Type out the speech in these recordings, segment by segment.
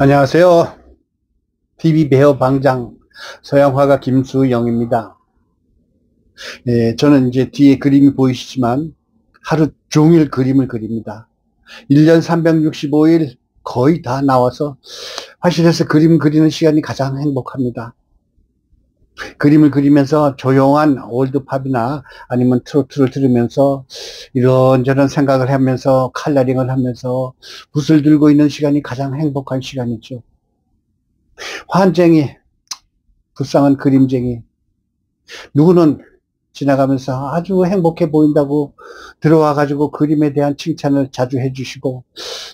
안녕하세요. TV 배우 방장 서양화가 김수영입니다. 저는 이제 뒤에 그림이 보이시지만 하루 종일 그림을 그립니다. 1년 365일 거의 다 나와서 화실에서 그림 그리는 시간이 가장 행복합니다. 그림을 그리면서 조용한 올드팝이나 아니면 트로트를 들으면서 이런저런 생각을 하면서 칼라링을 하면서 붓을 들고 있는 시간이 가장 행복한 시간이죠. 환쟁이, 불쌍한 그림쟁이. 누구는 지나가면서 아주 행복해 보인다고 들어와가지고 그림에 대한 칭찬을 자주 해주시고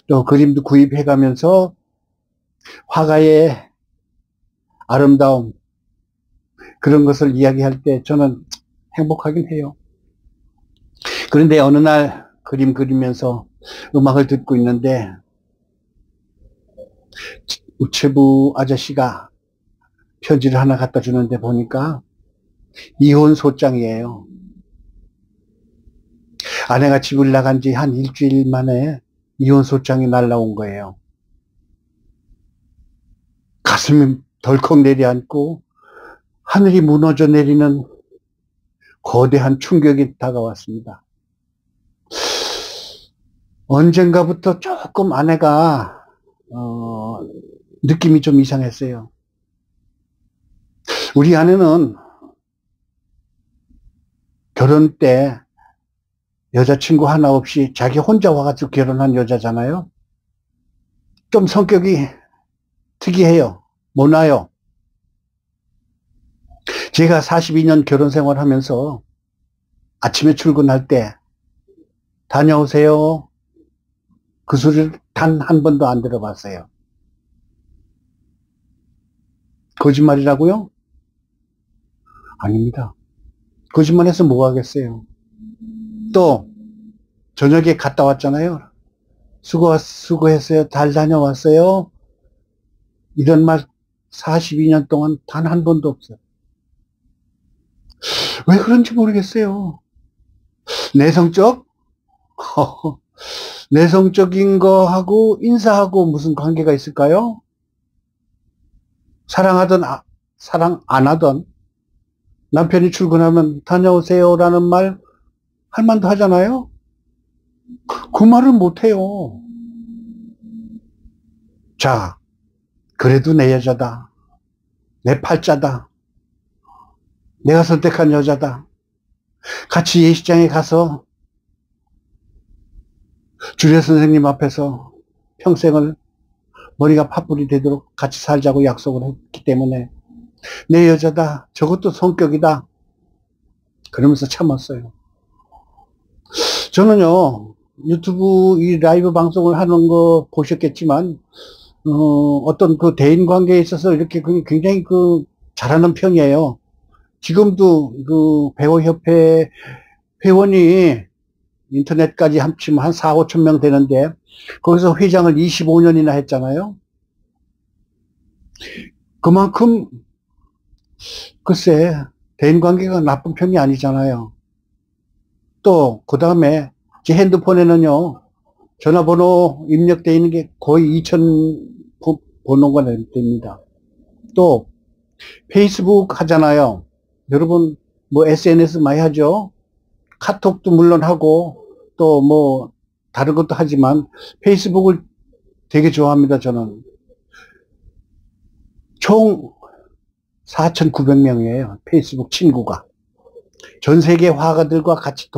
또 그림도 구입해가면서 화가의 아름다움 그런 것을 이야기할 때 저는 행복하긴 해요. 그런데 어느 날 그림 그리면서 음악을 듣고 있는데 우체부 아저씨가 편지를 하나 갖다 주는데 보니까 이혼 소장이에요. 아내가 집을 나간 지 한 일주일 만에 이혼 소장이 날라온 거예요. 가슴이 덜컥 내려앉고 하늘이 무너져 내리는 거대한 충격이 다가왔습니다. 언젠가부터 조금 아내가 느낌이 좀 이상했어요. 우리 아내는 결혼 때 여자친구 하나 없이 자기 혼자 와가지고 결혼한 여자잖아요. 좀 성격이 특이해요. 모나요. 제가 42년 결혼 생활하면서 아침에 출근할 때 다녀오세요. 그 소리를 단 한 번도 안 들어봤어요. 거짓말이라고요? 아닙니다. 거짓말해서 뭐 하겠어요. 또 저녁에 갔다 왔잖아요. 수고했어요. 잘 다녀왔어요. 이런 말 42년 동안 단 한 번도 없어요. 왜 그런지 모르겠어요. 내성적? 내성적인 거하고 인사하고 무슨 관계가 있을까요? 사랑하던, 사랑 안 하던 남편이 출근하면 다녀오세요라는 말 할 만도 하잖아요? 그 말을 못 해요. 자, 그래도 내 여자다. 내 팔자다. 내가 선택한 여자다. 같이 예식장에 가서 주례 선생님 앞에서 평생을 머리가 파뿌리 되도록 같이 살자고 약속을 했기 때문에 내 여자다. 저것도 성격이다. 그러면서 참았어요. 저는요, 유튜브 이 라이브 방송을 하는 거 보셨겠지만, 어떤 그 대인 관계에 있어서 이렇게 굉장히 잘하는 편이에요. 지금도 그 배우협회 회원이 인터넷까지 합치면 한 4, 5천 명 되는데, 거기서 회장을 25년이나 했잖아요. 그만큼, 글쎄, 대인 관계가 나쁜 편이 아니잖아요. 또, 그 다음에 제 핸드폰에는요, 전화번호 입력되어 있는 게 거의 2천 번호가 됩니다. 또, 페이스북 하잖아요. 여러분, 뭐 SNS 많이 하죠? 카톡도 물론 하고, 또 뭐, 다른 것도 하지만, 페이스북을 되게 좋아합니다, 저는. 총 4,900명이에요. 페이스북 친구가. 전 세계 화가들과 같이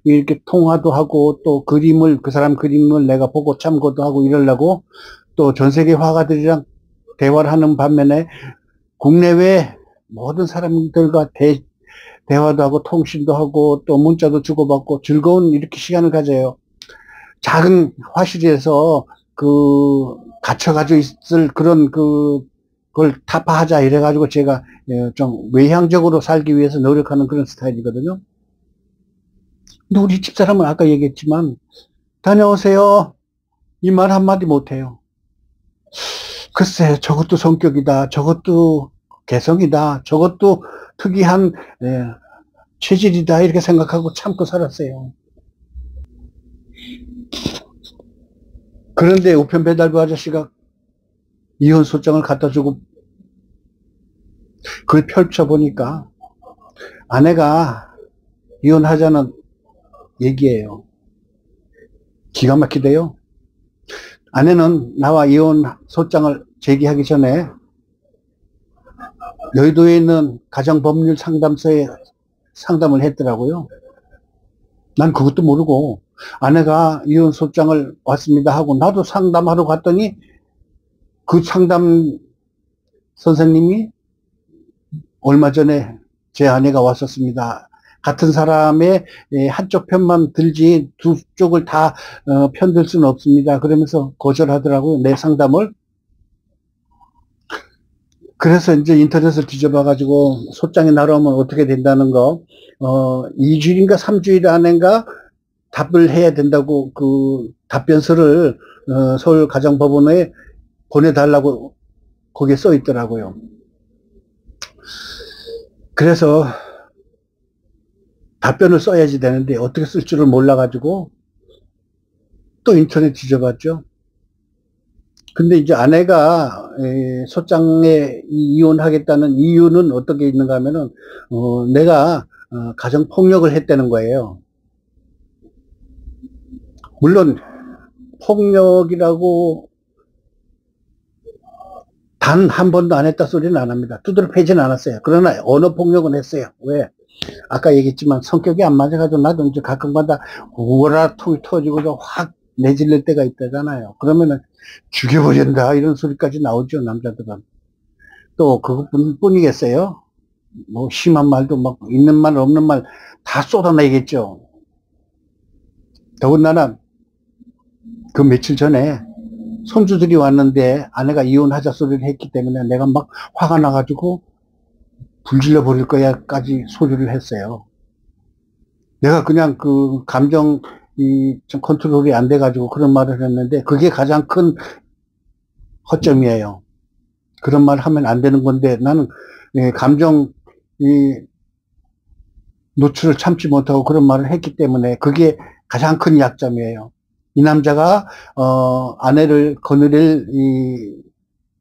이렇게 통화도 하고, 또 그 사람 그림을 내가 보고 참고도 하고 이러려고, 또 전 세계 화가들이랑 대화를 하는 반면에, 국내외 모든 사람들과 대화도 하고, 통신도 하고, 또 문자도 주고받고, 즐거운 이렇게 시간을 가져요. 작은 화실에서 갇혀가지고 있을 그걸 타파하자 이래가지고 제가 좀 외향적으로 살기 위해서 노력하는 그런 스타일이거든요. 근데 우리 집사람은 아까 얘기했지만, 다녀오세요. 이 말 한마디 못해요. 글쎄, 저것도 성격이다. 저것도 개성이다. 저것도 특이한 체질이다. 이렇게 생각하고 참고 살았어요. 그런데 우편 배달부 아저씨가 이혼 소장을 갖다 주고 그걸 펼쳐보니까 아내가 이혼하자는 얘기예요. 기가 막히대요. 아내는 나와 이혼 소장을 제기하기 전에 여의도에 있는 가정법률 상담소에 상담을 했더라고요. 난 그것도 모르고 아내가 이혼 소장을 왔습니다 하고 나도 상담하러 갔더니 그 상담 선생님이 얼마 전에 제 아내가 왔었습니다. 같은 사람의 한쪽 편만 들지 두 쪽을 다 편들 수는 없습니다. 그러면서 거절하더라고요. 내 상담을. 그래서 이제 인터넷을 뒤져봐가지고 소장이 날아오면 어떻게 된다는 거, 2주일인가 3주일 안인가 답을 해야 된다고 그 답변서를 서울 가정법원에 보내달라고 거기에 써 있더라고요. 그래서 답변을 써야지 되는데 어떻게 쓸 줄을 몰라가지고 또 인터넷 뒤져봤죠. 근데 이제 아내가 소장에 이혼하겠다는 이유는 어떻게 있는가 하면은 내가 가정폭력을 했다는 거예요. 물론 폭력이라고 단 한 번도 안 했다 소리는 안 합니다. 두드려 패지는 않았어요. 그러나 언어 폭력은 했어요. 왜? 아까 얘기했지만 성격이 안 맞아가지고 나도 이제 가끔가다 우월하 톡이 터지고 확 내질릴 때가 있다잖아요. 그러면은 죽여버린다 이런 소리까지 나오죠. 남자들은. 또 그것뿐이겠어요. 뭐 심한 말도 막 있는 말 없는 말 다 쏟아내겠죠. 더군다나 그 며칠 전에 손주들이 왔는데 아내가 이혼하자 소리를 했기 때문에 내가 막 화가 나가지고 불질러 버릴 거야까지 소리를 했어요. 내가 그냥 그 감정이 좀 컨트롤이 안 돼가지고 그런 말을 했는데 그게 가장 큰 허점이에요. 그런 말 하면 안 되는 건데 나는 감정 노출을 참지 못하고 그런 말을 했기 때문에 그게 가장 큰 약점이에요. 이 남자가 아내를 거느릴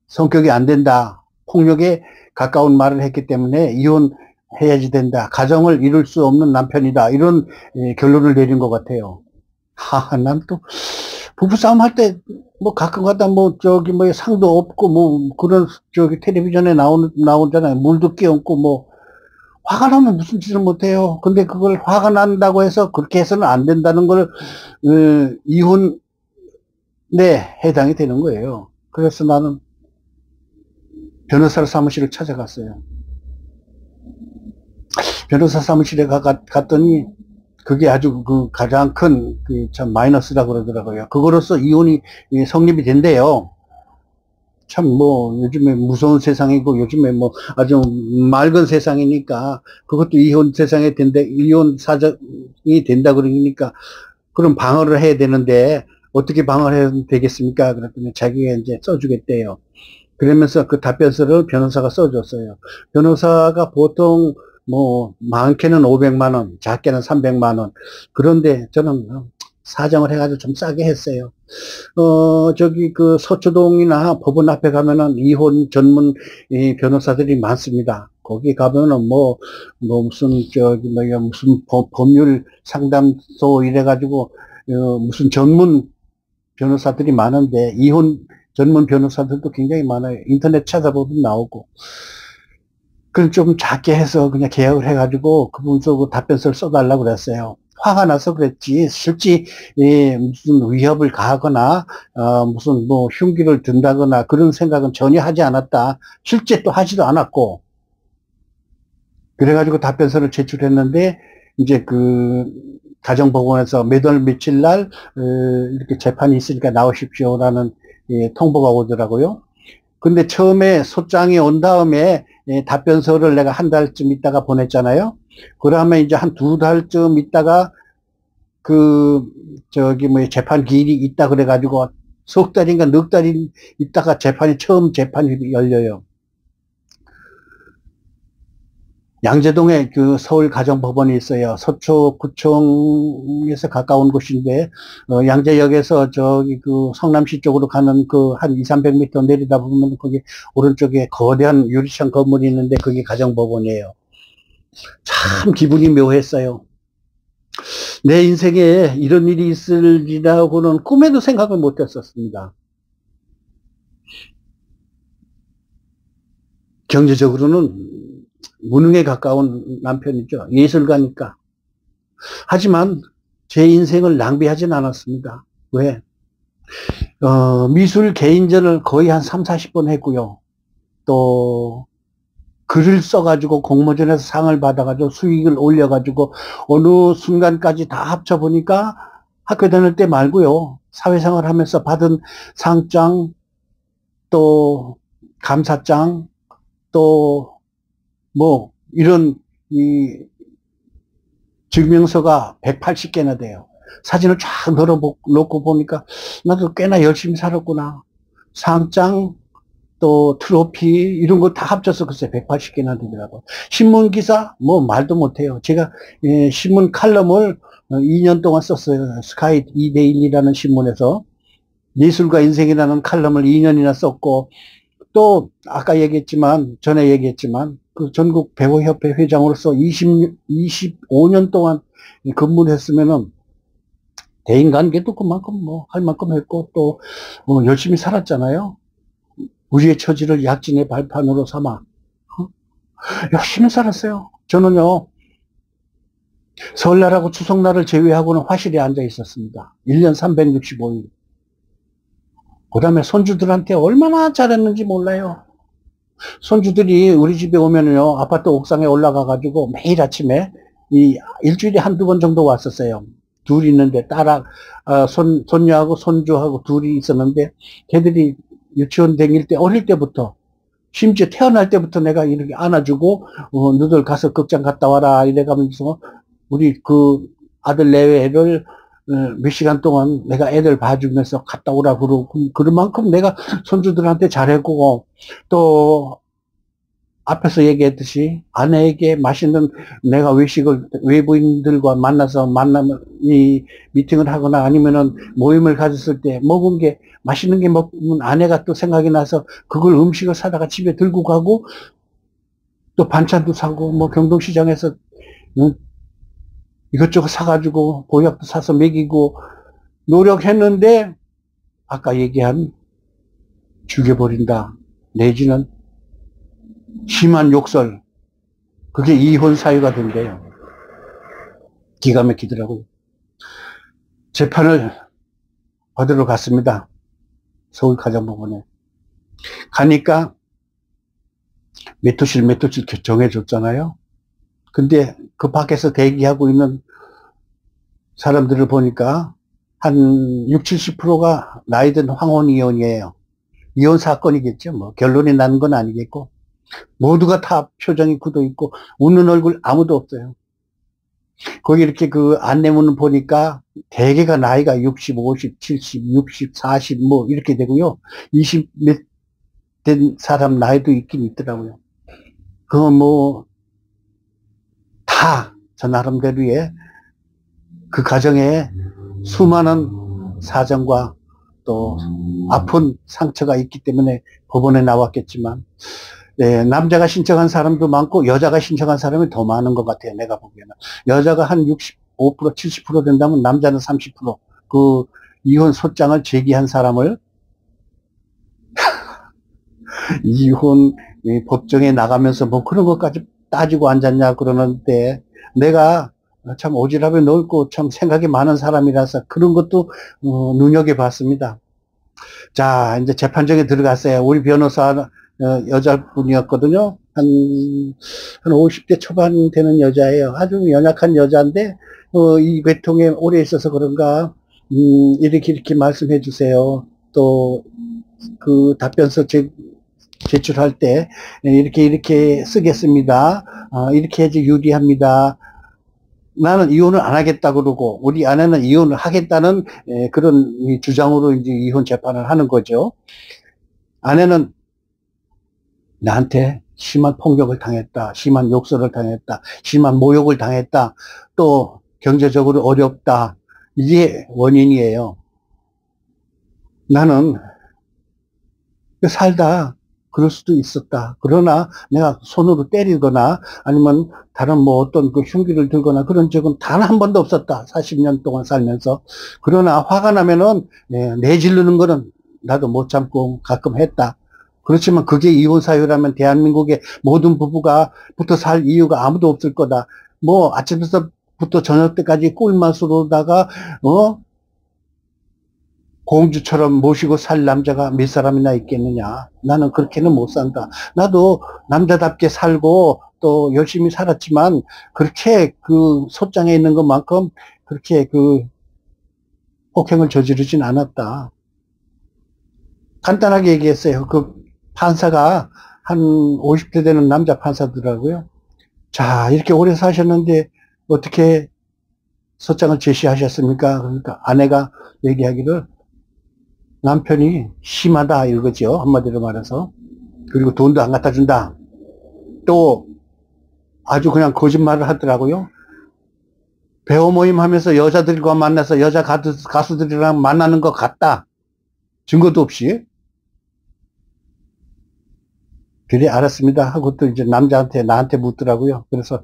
성격이 안 된다. 폭력에 가까운 말을 했기 때문에 이혼해야지 된다. 가정을 이룰 수 없는 남편이다. 이런 결론을 내린 것 같아요. 난 또 부부싸움 할 때 뭐 가끔가다 뭐 저기 뭐 상도 없고 뭐 그런 저기 텔레비전에 나오잖아요. 물도 끼얹고 뭐 화가 나면 무슨 짓을 못해요. 근데 그걸 화가 난다고 해서 그렇게 해서는 안 된다는 걸 이혼에 해당이 되는 거예요. 그래서 나는 변호사 사무실을 찾아갔어요. 변호사 사무실에 갔더니 그게 아주 그 가장 큰 참 마이너스라 그러더라고요. 그거로서 이혼이 성립이 된대요. 참 뭐 요즘에 무서운 세상이고 요즘에 뭐 아주 맑은 세상이니까 그것도 이혼 세상에 이혼 사정이 된다 그러니까 그럼 방어를 해야 되는데 어떻게 방어를 해야 되겠습니까? 그랬더니 자기가 이제 써주겠대요. 그러면서 그 답변서를 변호사가 써줬어요. 변호사가 보통 뭐 많게는 500만 원, 작게는 300만 원. 그런데 저는 사정을 해가지고 좀 싸게 했어요. 저기 그 서초동이나 법원 앞에 가면은 이혼 전문 변호사들이 많습니다. 거기 가면은 무슨 저기 무슨 법률 상담소 이래가지고 무슨 전문 변호사들이 많은데 이혼 전문 변호사들도 굉장히 많아요. 인터넷 찾아보면 나오고. 그럼 좀 작게 해서 그냥 계약을 해가지고 그분서 그 답변서를 써달라고 그랬어요. 화가 나서 그랬지, 실제, 무슨 위협을 가하거나, 무슨 뭐 흉기를 든다거나 그런 생각은 전혀 하지 않았다. 실제 또 하지도 않았고. 그래가지고 답변서를 제출했는데, 이제 그, 가정법원에서 몇 월 며칠 날, 이렇게 재판이 있으니까 나오십시오라는 통보가 오더라고요. 근데 처음에 소장이 온 다음에 답변서를 내가 한 달쯤 있다가 보냈잖아요. 그러면 이제 한 2달쯤 있다가 저기 재판 기일이 있다 그래가지고 석 달인가 넉 달이 있다가 처음 재판이 열려요. 양재동에 그 서울 가정법원이 있어요. 서초구청에서 가까운 곳인데, 양재역에서 저기 그 성남시 쪽으로 가는 그 한 2, 300m 내리다 보면 거기 오른쪽에 거대한 유리창 건물이 있는데 그게 가정법원이에요. 참 기분이 묘했어요. 내 인생에 이런 일이 있으리라고는 꿈에도 생각을 못 했었습니다. 경제적으로는 무능에 가까운 남편이죠. 예술가니까. 하지만 제 인생을 낭비하진 않았습니다. 왜? 미술 개인전을 거의 한 3, 40번 했고요. 또 글을 써가지고 공모전에서 상을 받아가지고 수익을 올려가지고 어느 순간까지 다 합쳐보니까 학교 다닐 때 말고요. 사회생활 하면서 받은 상장, 또 감사장, 또 뭐 이런 이 증명서가 180개나 돼요. 사진을 쫙 넣어놓고 보니까 나도 꽤나 열심히 살았구나. 상장, 또 트로피 이런 거 다 합쳐서 글쎄 180개나 되더라고. 신문 기사 뭐 말도 못해요. 제가 신문 칼럼을 2년 동안 썼어요. 스카이 이데일리라는 신문에서 예술가 인생이라는 칼럼을 2년이나 썼고, 또 아까 전에 얘기했지만 그 전국 배우협회 회장으로서 25년 동안 근무를 했으면은 대인관계도 그만큼 뭐 할 만큼 했고 또 뭐 열심히 살았잖아요. 우리의 처지를 약진의 발판으로 삼아 열심히 살았어요. 저는요, 설날하고 추석날을 제외하고는 화실에 앉아 있었습니다. 1년 365일. 그 다음에 손주들한테 얼마나 잘했는지 몰라요. 손주들이 우리 집에 오면요, 아파트 옥상에 올라가가지고 매일 아침에 일주일에 한두 번 정도 왔었어요. 둘이 있는데 손녀하고 손주하고 둘이 있었는데 걔들이 유치원 다닐 때 어릴 때부터 심지어 태어날 때부터 내가 이렇게 안아주고 너들 가서 극장 갔다 와라 이래가면서 우리 그 아들 내외를 몇 시간 동안 내가 애들 봐주면서 갔다 오라 그러고 그런 만큼 내가 손주들한테 잘했고 또 앞에서 얘기했듯이 아내에게 맛있는 내가 외부인들과 만나면 이 미팅을 하거나 아니면은 모임을 가졌을 때 먹은 게 맛있는 게 먹으면 아내가 또 생각이 나서 그걸 음식을 사다가 집에 들고 가고 또 반찬도 사고 뭐 경동시장에서 이것저것 사가지고 보약도 사서 먹이고 노력했는데 아까 얘기한 죽여버린다 내지는 심한 욕설 그게 이혼 사유가 된대요. 기가 막히더라고요. 재판을 받으러 갔습니다. 서울 가정법원에 가니까 몇 호실 정해줬잖아요. 근데 그 밖에서 대기하고 있는 사람들을 보니까 한 60, 70%가 나이든 황혼 이혼이에요. 이혼 사건이겠죠. 뭐 결론이 난 건 아니겠고 모두가 다 표정이 굳어 있고 웃는 얼굴 아무도 없어요. 거기 이렇게 그 안내문을 보니까 대개가 나이가 60, 50, 70, 60, 40 뭐 이렇게 되고요. 20 몇 된 사람 나이도 있긴 있더라고요. 그거 뭐 다 저 나름대로의 그 가정에 수많은 사정과 또 아픈 상처가 있기 때문에 법원에 나왔겠지만 네, 남자가 신청한 사람도 많고 여자가 신청한 사람이 더 많은 것 같아요. 내가 보기에는. 여자가 한 65%, 70% 된다면 남자는 30%. 그 이혼 소장을 제기한 사람을 이혼 법정에 나가면서 뭐 그런 것까지 따지고 앉았냐 그러는데 내가 참 오지랖이 넓고 참 생각이 많은 사람이라서 그런 것도 눈여겨봤습니다. 자, 이제 재판정에 들어갔어요. 우리 변호사 여자분이었거든요. 한 50대 초반 되는 여자예요. 아주 연약한 여자인데 이 계통에 오래 있어서 그런가 이렇게 말씀해 주세요. 또 그 답변서 제출할 때 이렇게 쓰겠습니다. 이렇게 해야지 유리합니다. 나는 이혼을 안 하겠다 그러고 우리 아내는 이혼을 하겠다는 그런 주장으로 이제 이혼 재판을 하는 거죠. 아내는 나한테 심한 폭력을 당했다, 심한 욕설을 당했다, 심한 모욕을 당했다, 또 경제적으로 어렵다. 이게 원인이에요. 나는 살다 그럴 수도 있었다. 그러나 내가 손으로 때리거나 아니면 다른 뭐 어떤 그 흉기를 들거나 그런 적은 단 한 번도 없었다. 40년 동안 살면서. 그러나 화가 나면은 내지르는 거는 나도 못 참고 가끔 했다. 그렇지만 그게 이혼 사유라면 대한민국의 모든 부부가 붙어 살 이유가 아무도 없을 거다. 뭐 아침에서부터 저녁 때까지 꿀맛으로다가 공주처럼 모시고 살 남자가 몇 사람이나 있겠느냐. 나는 그렇게는 못 산다. 나도 남자답게 살고 또 열심히 살았지만 그렇게 그 소장에 있는 것만큼 그렇게 그 폭행을 저지르진 않았다. 간단하게 얘기했어요. 그 판사가 한 50대 되는 남자 판사더라고요. 자, 이렇게 오래 사셨는데 어떻게 소장을 제시하셨습니까? 그러니까 아내가 얘기하기를 남편이 심하다 이거죠. 한마디로 말해서. 그리고 돈도 안 갖다 준다. 또 아주 그냥 거짓말을 하더라고요. 배우 모임 하면서 여자들과 만나서 여자 가수들이랑 만나는 것 같다. 증거도 없이. 그래 알았습니다 하고 또 이제 나한테 묻더라고요. 그래서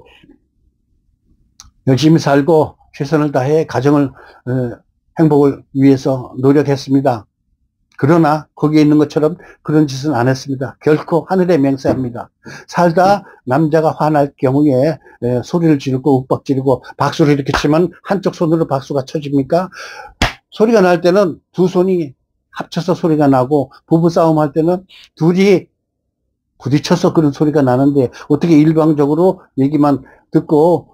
열심히 살고 최선을 다해 가정을 행복을 위해서 노력했습니다. 그러나 거기에 있는 것처럼 그런 짓은 안 했습니다. 결코 하늘의 맹세합니다. 살다 남자가 화날 경우에 소리를 지르고 윽박 지르고 박수를 이렇게 치면 한쪽 손으로 박수가 쳐집니까? 소리가 날 때는 두 손이 합쳐서 소리가 나고 부부싸움 할 때는 둘이 부딪혀서 그런 소리가 나는데 어떻게 일방적으로 얘기만 듣고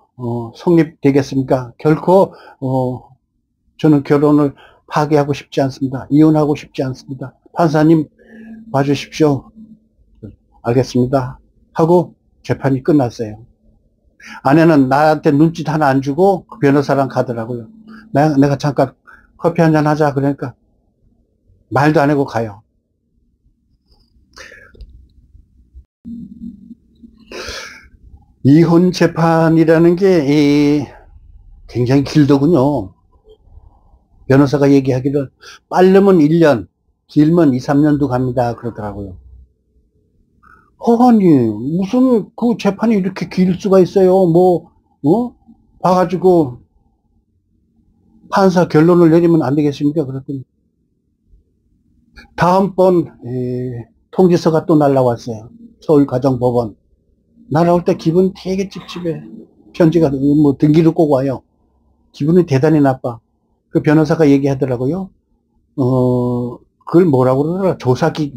성립되겠습니까? 결코 저는 결혼을 파기하고 싶지 않습니다. 이혼하고 싶지 않습니다. 판사님 봐주십시오. 알겠습니다. 하고 재판이 끝났어요. 아내는 나한테 눈짓 하나 안 주고 그 변호사랑 가더라고요. 내가 잠깐 커피 한잔 하자 그러니까 말도 안 하고 가요. 이혼 재판이라는 게 굉장히 길더군요. 변호사가 얘기하기를 빠르면 1년, 길면 2, 3년도 갑니다. 그러더라고요. 아니, 무슨 그 재판이 이렇게 길 수가 있어요. 봐가지고 판사 결론을 내리면 안 되겠습니까? 그랬더니 다음번 통지서가 또 날라왔어요. 서울가정법원. 날아올 때 기분 되게 찝찝해. 편지가 뭐 등기를 꼭 와요. 기분이 대단히 나빠. 그 변호사가 얘기하더라고요. 그걸 뭐라고 그러더라.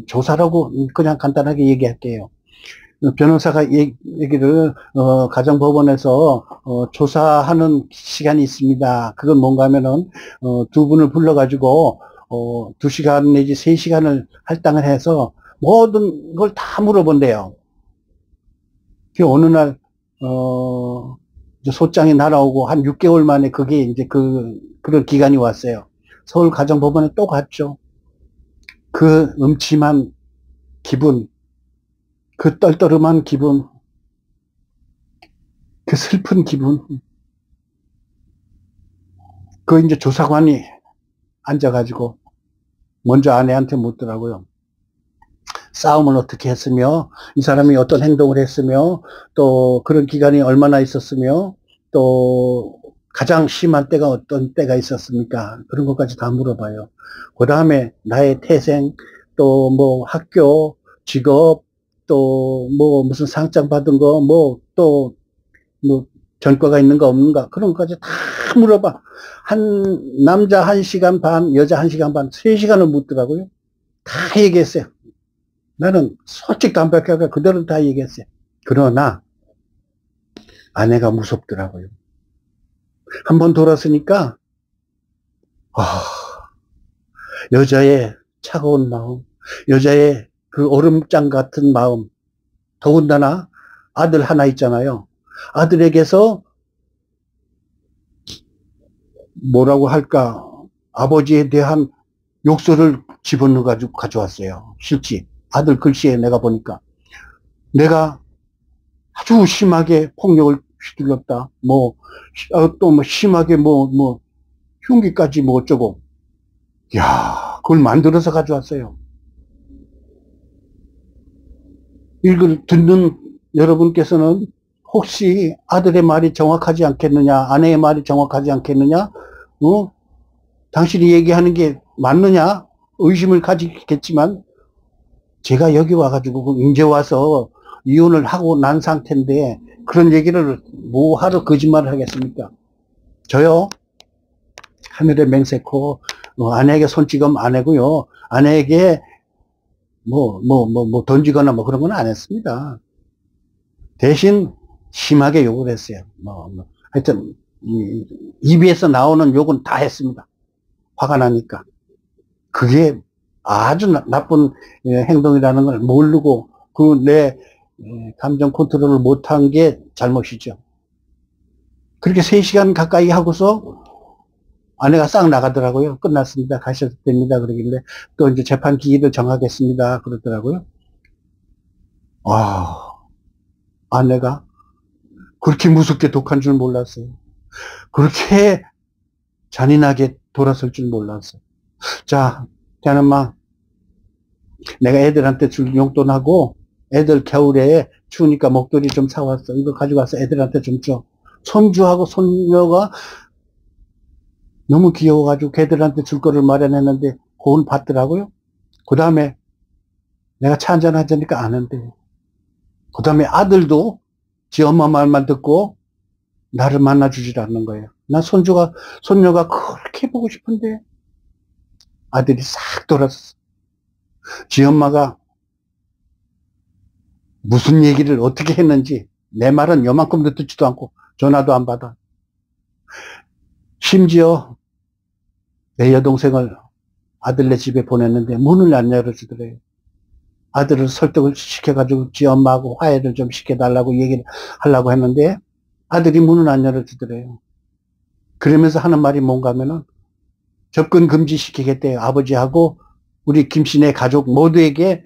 조사라고 그냥 간단하게 얘기할게요. 변호사가 얘기를, 가정법원에서, 조사하는 시간이 있습니다. 그건 뭔가 하면은, 두 분을 불러가지고, 2시간 내지 3시간을 할당을 해서 모든 걸 다 물어본대요. 그 어느 날, 이제 소장이 날아오고 한 6개월 만에 그게 이제 그런 기간이 왔어요. 서울 가정법원에 또 갔죠. 그 음침한 기분, 그 떨떠름한 기분, 그 슬픈 기분. 그 이제 조사관이 앉아가지고 먼저 아내한테 묻더라고요. 싸움을 어떻게 했으며, 이 사람이 어떤 행동을 했으며, 또 그런 기간이 얼마나 있었으며, 또 가장 심한 때가 어떤 때가 있었습니까? 그런 것까지 다 물어봐요. 그 다음에 나의 태생, 또 뭐 학교, 직업, 또 뭐 무슨 상장 받은 거, 또 뭐 전과가 있는가 없는가 그런 것까지 다 물어봐. 남자 1시간 반, 여자 1시간 반, 3시간을 묻더라고요. 다 얘기했어요. 나는 솔직담백하게 그대로 다 얘기했어요. 그러나 아내가 무섭더라고요. 한번 돌았으니까 여자의 차가운 마음, 여자의 그 얼음장 같은 마음, 더군다나 아들 하나 있잖아요. 아들에게서 뭐라고 할까, 아버지에 대한 욕설을 집어넣어 가지고 가져왔어요. 실지 아들 글씨에 내가 보니까 내가 아주 심하게 폭력을 휘둘렀다. 또 심하게 흉기까지 어쩌고. 야, 그걸 만들어서 가져왔어요. 이걸 듣는 여러분께서는 혹시 아들의 말이 정확하지 않겠느냐, 아내의 말이 정확하지 않겠느냐, 당신이 얘기하는 게 맞느냐, 의심을 가지겠지만, 제가 여기 와가지고, 이제 와서 이혼을 하고 난 상태인데, 그런 얘기를 뭐하러 거짓말을 하겠습니까? 저요, 하늘에 맹세코, 아내에게 손찌검 안 하고요, 아내에게 던지거나 그런 건 안 했습니다. 대신 심하게 욕을 했어요. 하여튼, 입에서 나오는 욕은 다 했습니다. 화가 나니까. 그게 아주 나쁜 행동이라는 걸 모르고, 내 감정 컨트롤을 못한 게 잘못이죠. 그렇게 3시간 가까이 하고서 아내가 싹 나가더라고요. 끝났습니다. 가셔도 됩니다. 그러길래 또 이제 재판 기일을 정하겠습니다. 그러더라고요. 아내가 그렇게 무섭게 독한 줄 몰랐어요. 그렇게 잔인하게 돌아설 줄 몰랐어요. 자, 대한엄마, 내가 애들한테 줄 용돈하고 애들 겨울에 추우니까 목도리 좀 사왔어. 이거 가져가서 애들한테 좀 줘. 손주하고 손녀가 너무 귀여워가지고 걔들한테 줄 거를 마련했는데 그건 받더라고요. 그 다음에 내가 차 한잔 하자니까 안 한대. 그 다음에 아들도 지 엄마 말만 듣고 나를 만나주질 않는 거예요. 난 손녀가 그렇게 보고 싶은데 아들이 싹 돌았어. 지 엄마가 무슨 얘기를 어떻게 했는지 내 말은 요만큼도 듣지도 않고 전화도 안 받아. 심지어 내 여동생을 아들네 집에 보냈는데 문을 안 열어주더래요. 아들을 설득을 시켜가지고 지 엄마하고 화해를 좀 시켜달라고 얘기를 하려고 했는데 아들이 문을 안 열어주더래요. 그러면서 하는 말이 뭔가 하면은 접근 금지시키겠대요. 아버지하고 우리 김씨네 가족 모두에게.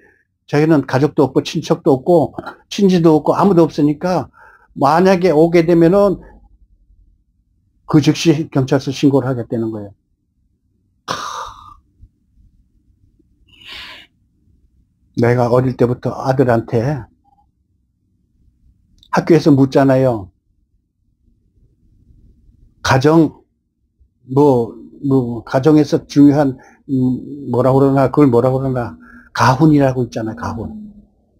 저희는 가족도 없고 친척도 없고 친지도 없고 아무도 없으니까 만약에 오게 되면은 그 즉시 경찰서 신고를 하겠다는 거예요. 내가 어릴 때부터 아들한테 학교에서 묻잖아요. 가정에서 중요한, 그걸 뭐라 그러나, 가훈이라고 있잖아요, 가훈.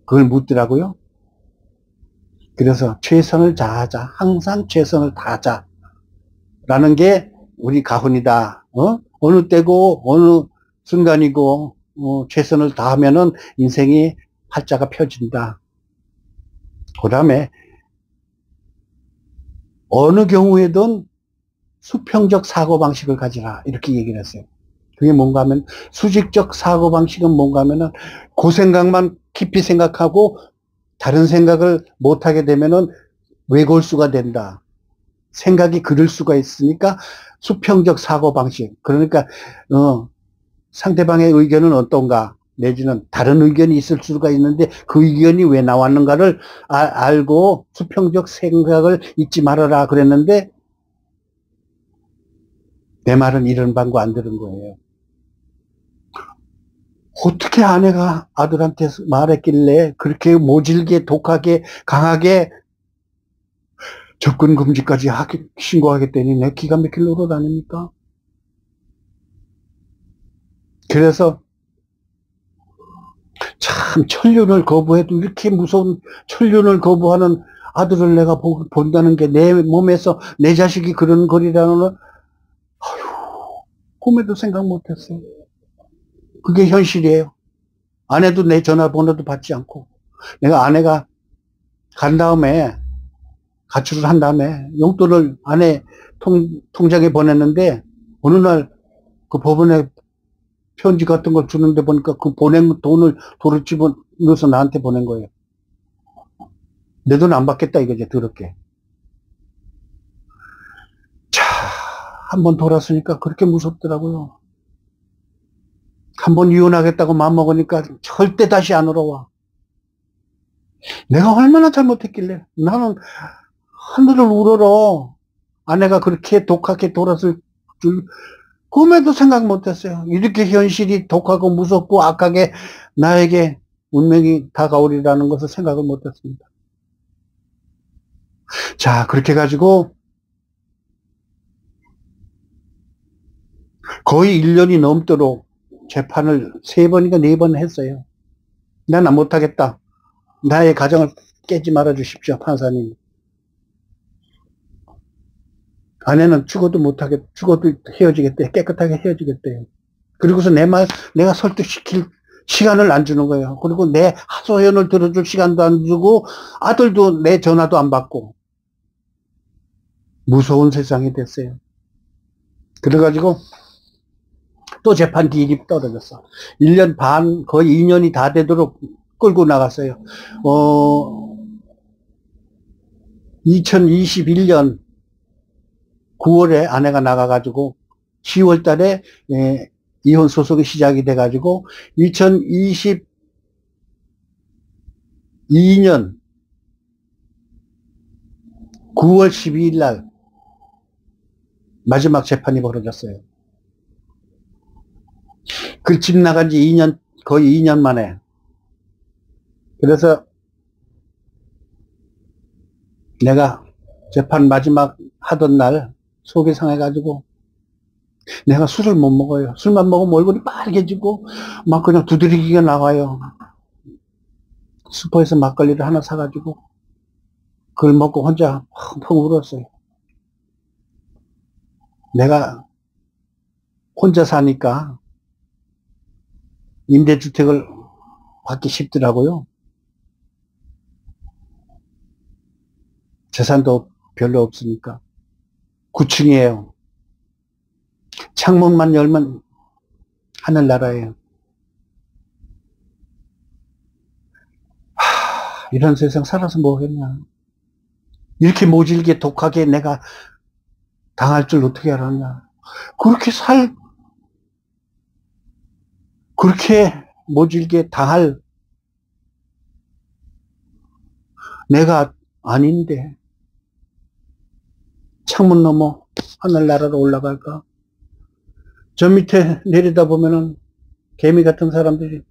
그걸 묻더라고요. 그래서 최선을 다하자. 항상 최선을 다하자. 라는 게 우리 가훈이다. 어느 때고, 어느 순간이고, 최선을 다하면은 인생이 활자가 펴진다. 그 다음에, 어느 경우에든 수평적 사고방식을 가지라. 이렇게 얘기를 했어요. 그게 뭔가 하면, 수직적 사고방식은 뭔가 하면은, 그 생각만 깊이 생각하고, 다른 생각을 못하게 되면은, 외골수가 된다. 생각이 그럴 수가 있으니까, 수평적 사고방식. 그러니까, 상대방의 의견은 어떤가, 내지는 다른 의견이 있을 수가 있는데, 그 의견이 왜 나왔는가를 알고, 수평적 생각을 잊지 말아라. 그랬는데, 내 말은 이런 방구 안 들은 거예요. 어떻게 아내가 아들한테 말했길래 그렇게 모질게, 독하게, 강하게 접근 금지까지 신고하겠다니 내 기가 막힐 노릇 아닙니까? 그래서 참 천륜을 거부해도 이렇게 무서운 천륜을 거부하는 아들을 내가 본다는 게 내 몸에서 내 자식이 그런 거리라는 걸 꿈에도 생각 못했어요. 그게 현실이에요. 아내도 내 전화번호도 받지 않고 내가 아내가 간 다음에 가출을 한 다음에 용돈을 아내 통장에 보냈는데 어느 날 그 법원에 편지 같은 걸 주는데 보니까 그 보낸 돈을 도로 집어넣어서 나한테 보낸 거예요. 내 돈 안 받겠다 이거지, 더럽게. 자, 한번 돌았으니까 그렇게 무섭더라고요. 한번 이혼하겠다고 마음먹으니까 절대 다시 안 울어와. 내가 얼마나 잘못했길래. 나는 하늘을 우러러 아내가 그렇게 독하게 돌았을 줄 꿈에도 생각 못했어요. 이렇게 현실이 독하고 무섭고 악하게 나에게 운명이 다가오리라는 것을 생각을 못했습니다. 자, 그렇게 가지고 거의 1년이 넘도록 재판을 3번인가 4번 했어요. 나는 못하겠다. 나의 가정을 깨지 말아 주십시오, 판사님. 아내는 죽어도 못하겠, 죽어도 헤어지겠대. 깨끗하게 헤어지겠대요. 그리고서 내가 설득시킬 시간을 안 주는 거예요. 그리고 내 하소연을 들어줄 시간도 안 주고, 아들도 내 전화도 안 받고, 무서운 세상이 됐어요. 그래가지고, 또 재판 딜이 떨어졌어. 1년 반, 거의 2년이 다 되도록 끌고 나갔어요. 2021년 9월에 아내가 나가가지고 10월 달에 이혼 소송이 시작이 돼가지고 2022년 9월 12일 날 마지막 재판이 벌어졌어요. 그 집 나간 지 2년, 거의 2년 만에. 그래서 내가 재판 마지막 하던 날 속이 상해가지고 내가 술을 못 먹어요. 술만 먹으면 얼굴이 빨개지고 막 그냥 두드리기가 나와요. 슈퍼에서 막걸리를 하나 사가지고 그걸 먹고 혼자 펑펑 울었어요. 내가 혼자 사니까 임대주택을 받기 쉽더라고요. 재산도 별로 없으니까. 9층이에요. 창문만 열면 하늘나라예요. 이런 세상 살아서 뭐겠냐. 이렇게 모질게 독하게 내가 당할 줄 어떻게 알았냐. 그렇게 모질게 당할 내가 아닌데 창문 넘어 하늘나라로 올라갈까? 저 밑에 내리다 보면은 개미 같은 사람들이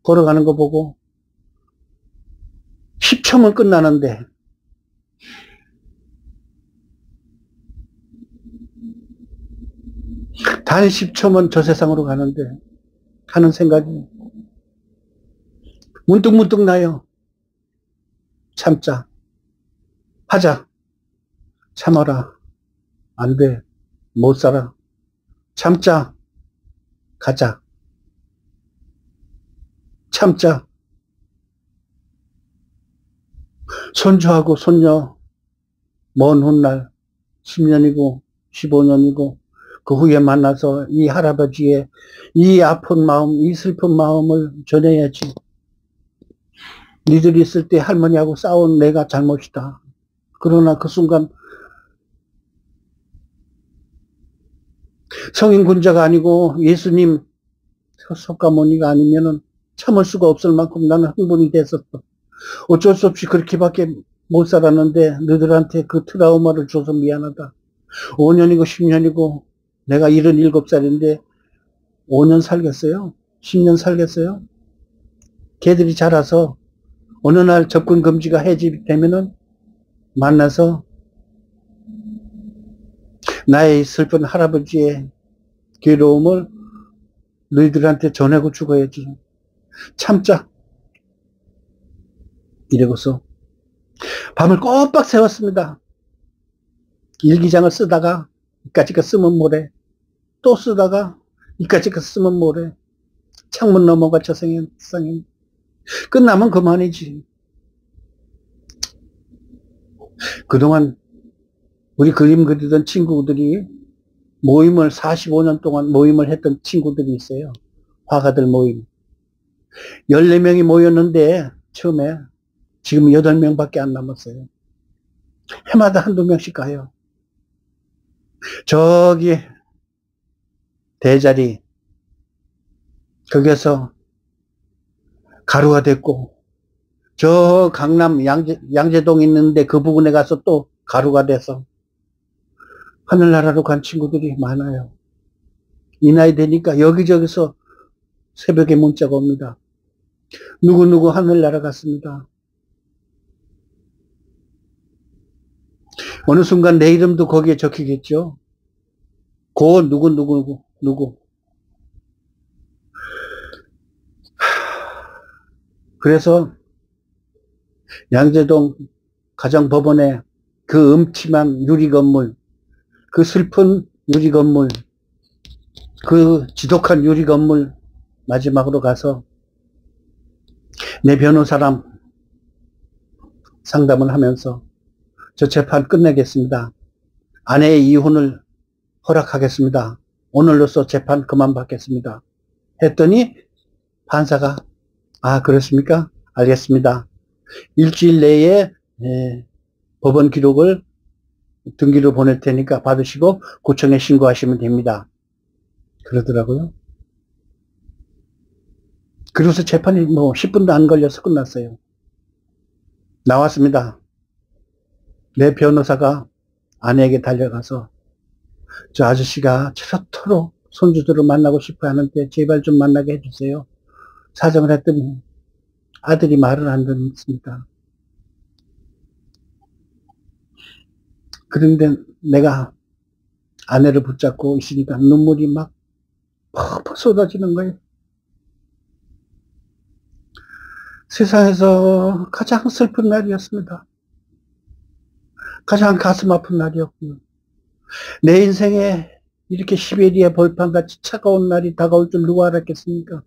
걸어가는 거 보고 10초면 끝나는데 단 10초면 저 세상으로 가는데 하는 생각이 문득문득 나요. 참자. 하자. 참아라. 안 돼. 못 살아. 참자. 가자. 참자. 손주하고 손녀 먼 훗날 10년이고 15년이고 그 후에 만나서 이 할아버지의 이 아픈 마음, 이 슬픈 마음을 전해야지. 니들이 있을 때 할머니하고 싸운 내가 잘못이다. 그러나 그 순간 성인 군자가 아니고 예수님 석가모니가 아니면은 참을 수가 없을 만큼 나는 흥분이 됐었어. 어쩔 수 없이 그렇게밖에 못 살았는데 너희들한테 그 트라우마를 줘서 미안하다. 5년이고 10년이고 내가 77살인데 5년 살겠어요? 10년 살겠어요? 걔들이 자라서 어느 날 접근 금지가 해제되면은 만나서 나의 슬픈 할아버지의 괴로움을 너희들한테 전하고 죽어야지. 참자. 이러고서 밤을 꼬박 새웠습니다. 일기장을 쓰다가 이까짓거 쓰면 뭐래. 또 쓰다가 이까짓거 쓰면 뭐래. 창문 넘어가 저 세상에. 끝나면 그만이지. 그동안 우리 그림 그리던 친구들이 모임을 45년 동안 모임을 했던 친구들이 있어요. 화가들 모임. 14명이 모였는데 처음에 지금 8명밖에 안 남았어요. 해마다 한두 명씩 가요. 저기 대자리 거기서 가루가 됐고 저 강남 양재동 있는데 그 부근에 가서 또 가루가 돼서 하늘나라로 간 친구들이 많아요. 이 나이 되니까 여기저기서 새벽에 문자가 옵니다. 누구누구 하늘나라 갔습니다. 어느 순간 내 이름도 거기에 적히겠죠. 누구. 그래서 양재동 가정법원에 그 음침한 유리건물, 그 슬픈 유리건물, 그 지독한 유리건물 마지막으로 가서 내 변호사랑 상담을 하면서 저 재판 끝내겠습니다. 아내의 이혼을 허락하겠습니다. 오늘로써 재판 그만 받겠습니다. 했더니 판사가 그렇습니까? 알겠습니다. 일주일 내에 법원 기록을 등기로 보낼 테니까 받으시고 구청에 신고하시면 됩니다. 그러더라고요. 그래서 재판이 10분도 안 걸려서 끝났어요. 나왔습니다. 내 변호사가 아내에게 달려가서 저 아저씨가 저토록 손주들을 만나고 싶어 하는데 제발 좀 만나게 해주세요. 사정을 했더니 아들이 말을 안 듣습니다. 그런데 내가 아내를 붙잡고 있으니까 눈물이 막 퍽퍽 쏟아지는 거예요. 세상에서 가장 슬픈 날이었습니다. 가장 가슴 아픈 날이었고요. 내 인생에 이렇게 시베리아 벌판같이 차가운 날이 다가올 줄 누가 알았겠습니까?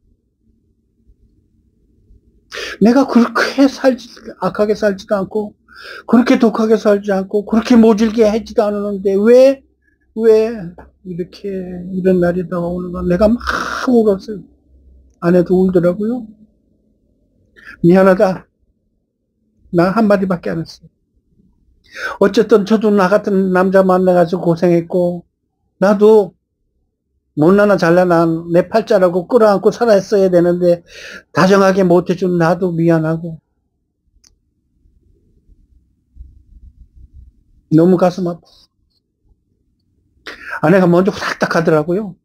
내가 그렇게 악하게 살지도 않고, 그렇게 독하게 살지 않고, 그렇게 모질게 하지도 않았는데, 왜 이렇게 이런 날이 다가오는가? 내가 막 울었어요. 아내도 울더라고요. 미안하다. 나 한마디밖에 안 했어요. 어쨌든 저도 나 같은 남자 만나가지고 고생했고, 나도 못나나 잘나나 내 팔자라고 끌어안고 살았어야 되는데 다정하게 못해준 나도 미안하고 너무 가슴 아파. 아내가 먼저 후닥닥 하더라고요.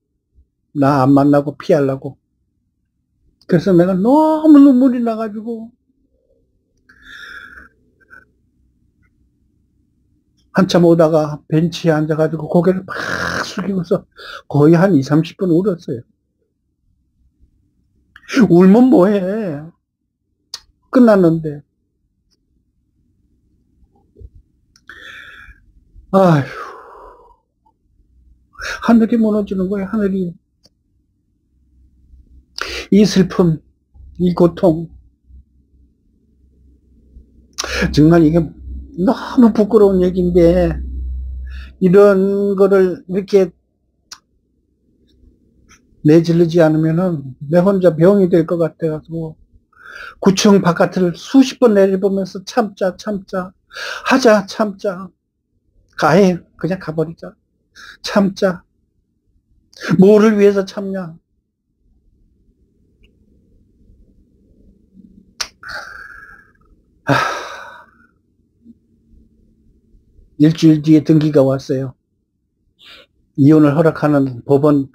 나 안 만나고 피하려고. 그래서 내가 너무 눈물이 나가지고 한참 오다가 벤치에 앉아가지고 고개를 막 숙이고서 거의 한 20, 30분 울었어요. 울면 뭐해. 끝났는데. 아휴. 하늘이 무너지는 거예요, 하늘이. 이 슬픔, 이 고통. 정말 이게 너무 부끄러운 얘기인데, 이런 거를 이렇게 내지르지 않으면은 내 혼자 병이 될 것 같아가지고, 구청 바깥을 수십 번 내려보면서 참자. 하자, 참자. 그냥 가버리자. 참자. 뭐를 위해서 참냐. 일주일 뒤에 등기가 왔어요. 이혼을 허락하는 법원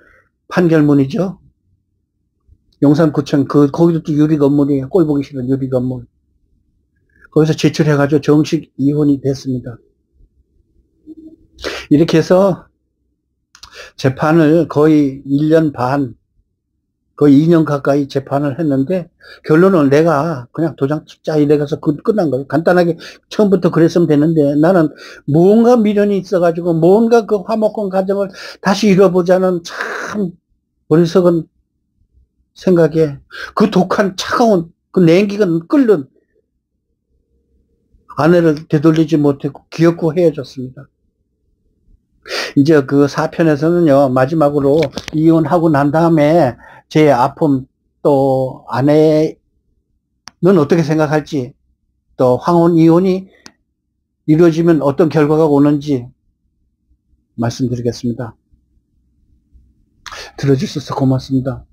판결문이죠. 용산구청, 거기도 또 유리 건물이에요. 꼴 보기 싫은 유리 건물. 거기서 제출해가지고 정식 이혼이 됐습니다. 이렇게 해서 재판을 거의 1년 반, 거의 2년 가까이 재판을 했는데, 결론은 내가 그냥 도장 찍자 이래가서 끝난 거예요. 간단하게 처음부터 그랬으면 되는데, 나는 뭔가 미련이 있어가지고, 뭔가 그 화목한 가정을 다시 이뤄보자는 참 어리석은 생각에, 그 독한 차가운, 그 냉기가 끓는 아내를 되돌리지 못했고, 기어코 헤어졌습니다. 이제 그 4편에서는요, 마지막으로 이혼하고 난 다음에 제 아픔, 또 아내는 어떻게 생각할지, 또 황혼 이혼이 이루어지면 어떤 결과가 오는지 말씀드리겠습니다. 들어주셔서 고맙습니다.